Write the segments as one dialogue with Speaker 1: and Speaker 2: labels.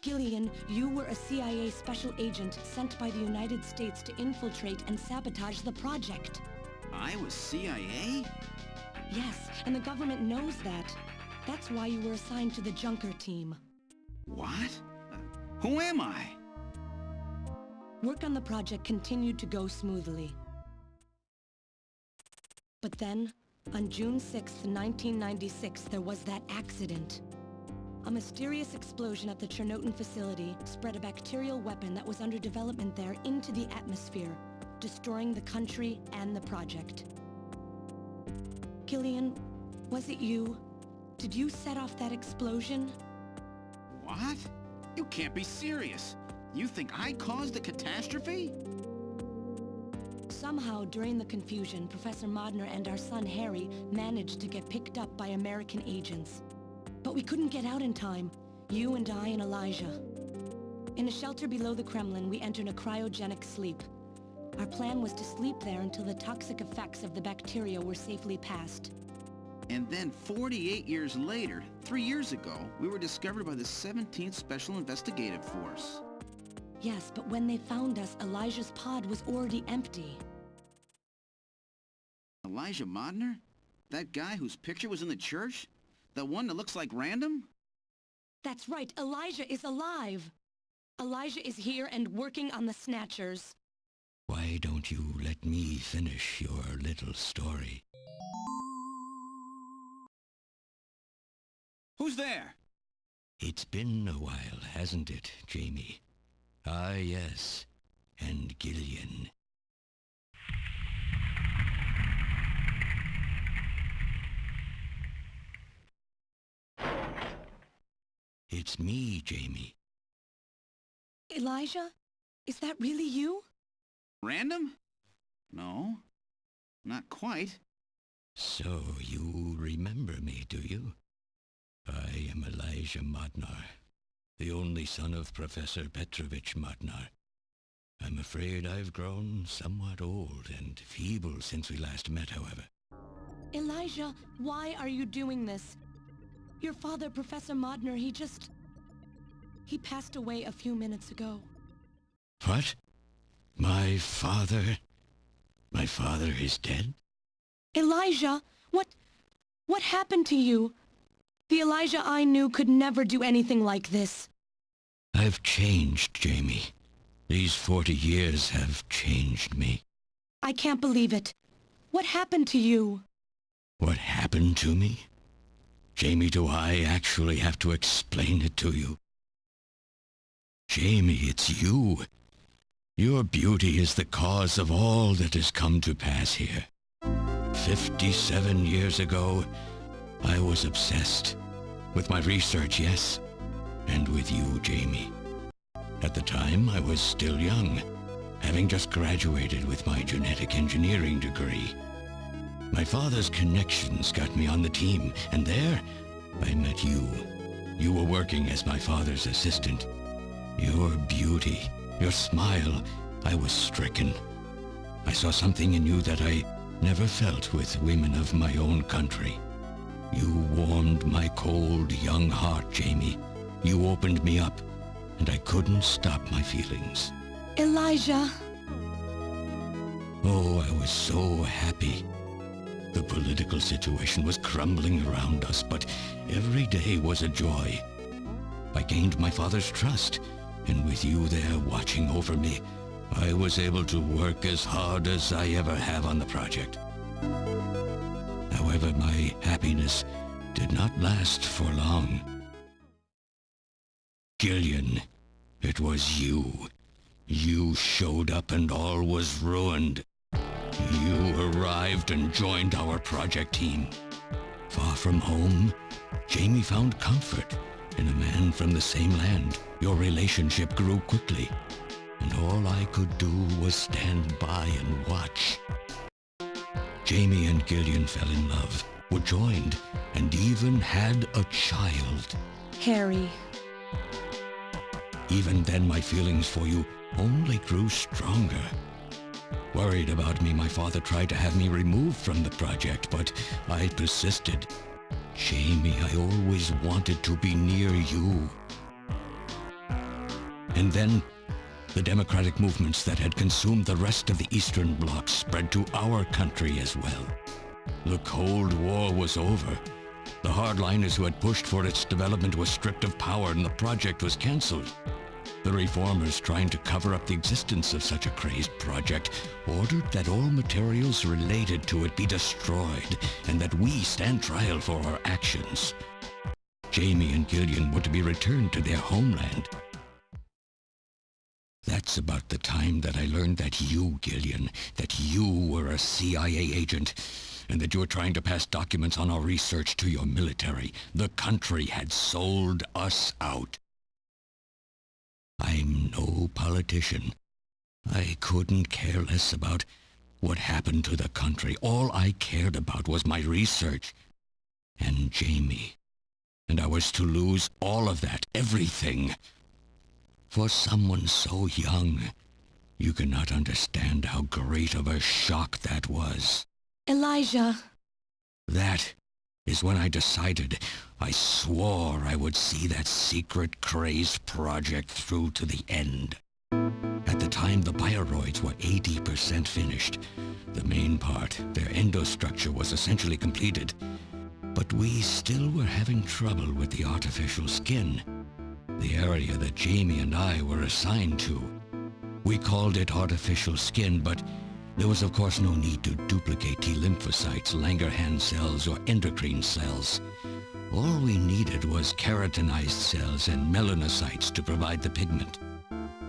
Speaker 1: Gillian, you were a CIA special agent sent by the United States to infiltrate and sabotage the project.
Speaker 2: I was CIA?
Speaker 1: Yes, and the government knows that. That's why you were assigned to the Junker team.
Speaker 2: What? Who am I?
Speaker 1: Work on the project continued to go smoothly. But then, on June 6th, 1996, there was that accident. A mysterious explosion at the Chernobyl facility spread a bacterial weapon that was under development there into the atmosphere, destroying the country and the project. Gillian, was it you? Did you set off that explosion?
Speaker 2: What? You can't be serious. You think I caused the catastrophe?
Speaker 1: Somehow, during the confusion, Professor Modner and our son Harry managed to get picked up by American agents. But we couldn't get out in time, you and I and Elijah. In a shelter below the Kremlin, we entered a cryogenic sleep. Our plan was to sleep there until the toxic effects of the bacteria were safely passed.
Speaker 2: And then 48 years later, 3 years ago, we were discovered by the 17th Special Investigative Force.
Speaker 1: Yes, but when they found us, Elijah's pod was already empty.
Speaker 2: Elijah Modner? That guy whose picture was in the church? The one that looks like Random?
Speaker 1: That's right, Elijah is alive! Elijah is here and working on the Snatchers.
Speaker 3: Why don't you let me finish your little story?
Speaker 2: Who's there?
Speaker 3: It's been a while, hasn't it, Jamie? Ah, yes. And Gillian. It's me, Jamie.
Speaker 1: Elijah? Is that really you?
Speaker 2: Random? No, not quite.
Speaker 3: So you remember me, do you? I am Elijah Modnar, the only son of Professor Petrovich Modnar. I'm afraid I've grown somewhat old and feeble since we last met, however.
Speaker 1: Elijah, why are you doing this? Your father, Professor Modner, he passed away a few minutes ago.
Speaker 3: What? My father? My father is dead?
Speaker 1: Elijah, what happened to you? The Elijah I knew could never do anything like this.
Speaker 3: I've changed, Jamie. These 40 years have changed me.
Speaker 1: I can't believe it. What happened to you?
Speaker 3: What happened to me? Jamie, do I actually have to explain it to you? Jamie, it's you. Your beauty is the cause of all that has come to pass here. 57 years ago, I was obsessed. With my research, yes. And with you, Jamie. At the time, I was still young, having just graduated with my genetic engineering degree. My father's connections got me on the team, and there, I met you. You were working as my father's assistant. Your beauty, your smile, I was stricken. I saw something in you that I never felt with women of my own country. You warmed my cold, young heart, Jamie. You opened me up, and I couldn't stop my feelings.
Speaker 1: Elijah!
Speaker 3: Oh, I was so happy. The political situation was crumbling around us, but every day was a joy. I gained my father's trust, and with you there watching over me, I was able to work as hard as I ever have on the project. However, my happiness did not last for long. Gillian, it was you. You showed up and all was ruined. You arrived and joined our project team. Far from home, Jamie found comfort in a man from the same land. Your relationship grew quickly, and all I could do was stand by and watch. Jamie and Gillian fell in love, were joined, and even had a child.
Speaker 1: Harry.
Speaker 3: Even then, my feelings for you only grew stronger. Worried about me, my father tried to have me removed from the project, but I persisted. Jamie, I always wanted to be near you. And then, the democratic movements that had consumed the rest of the Eastern Bloc spread to our country as well. The Cold War was over. The hardliners who had pushed for its development were stripped of power and the project was cancelled. The reformers, trying to cover up the existence of such a crazed project, ordered that all materials related to it be destroyed and that we stand trial for our actions. Jamie and Gillian were to be returned to their homeland. That's about the time that I learned that you, Gillian, that you were a CIA agent, and that you were trying to pass documents on our research to your military. The country had sold us out. I'm no politician. I couldn't care less about what happened to the country. All I cared about was my research and Jamie. And I was to lose all of that, everything. For someone so young, you cannot understand how great of a shock that was.
Speaker 1: Elijah.
Speaker 3: That is when I decided, I swore I would see that secret, crazed project through to the end. At the time, the bioroids were 80% finished. The main part, their endostructure, was essentially completed. But we still were having trouble with the artificial skin, the area that Jamie and I were assigned to. We called it artificial skin, but there was of course no need to duplicate T lymphocytes, Langerhans cells, or endocrine cells. All we needed was keratinized cells and melanocytes to provide the pigment.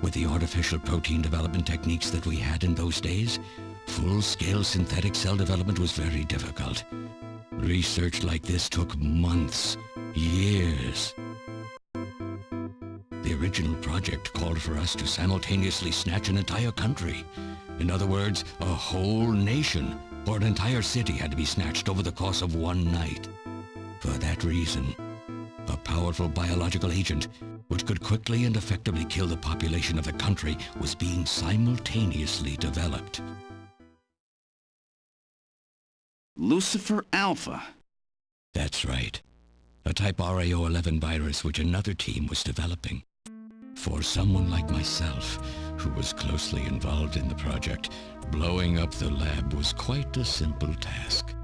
Speaker 3: With the artificial protein development techniques that we had in those days, full-scale synthetic cell development was very difficult. Research like this took months, years. The original project called for us to simultaneously snatch an entire country. In other words, a whole nation, or an entire city had to be snatched over the course of one night. For that reason, a powerful biological agent, which could quickly and effectively kill the population of the country, was being simultaneously developed.
Speaker 2: Lucifer Alpha.
Speaker 3: That's right. A type RAO11 virus which another team was developing. For someone like myself, who was closely involved in the project, blowing up the lab was quite a simple task.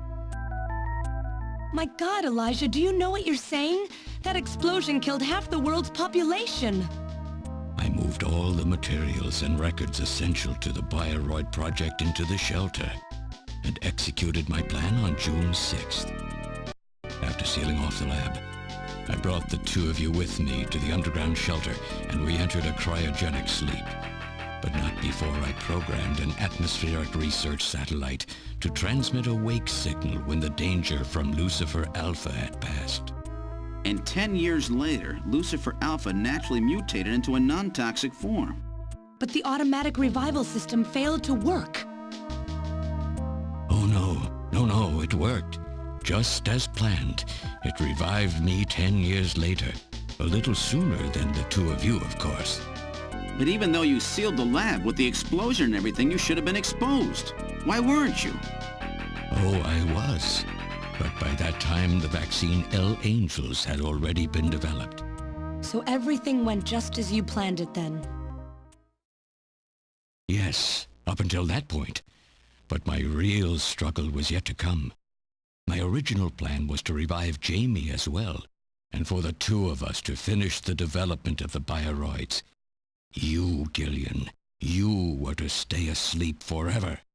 Speaker 1: My God, Elijah, do you know what you're saying? That explosion killed half the world's population.
Speaker 3: I moved all the materials and records essential to the Bioroid project into the shelter and executed my plan on June 6th. After sealing off the lab, I brought the two of you with me to the underground shelter and we entered a cryogenic sleep. But not before I programmed an atmospheric research satellite to transmit a wake signal when the danger from Lucifer Alpha had passed.
Speaker 2: And 10 years later, Lucifer Alpha naturally mutated into a non-toxic form.
Speaker 1: But the automatic revival system failed to work.
Speaker 3: Oh no, it worked. Just as planned. It revived me 10 years later. A little sooner than the two of you, of course.
Speaker 2: But even though you sealed the lab with the explosion and everything, you should have been exposed. Why weren't you?
Speaker 3: Oh, I was. But by that time, the vaccine L Angels had already been developed.
Speaker 1: So everything went just as you planned it then?
Speaker 3: Yes, up until that point. But my real struggle was yet to come. My original plan was to revive Jamie as well, and for the two of us to finish the development of the bioroids. You, Gillian, you were to stay asleep forever.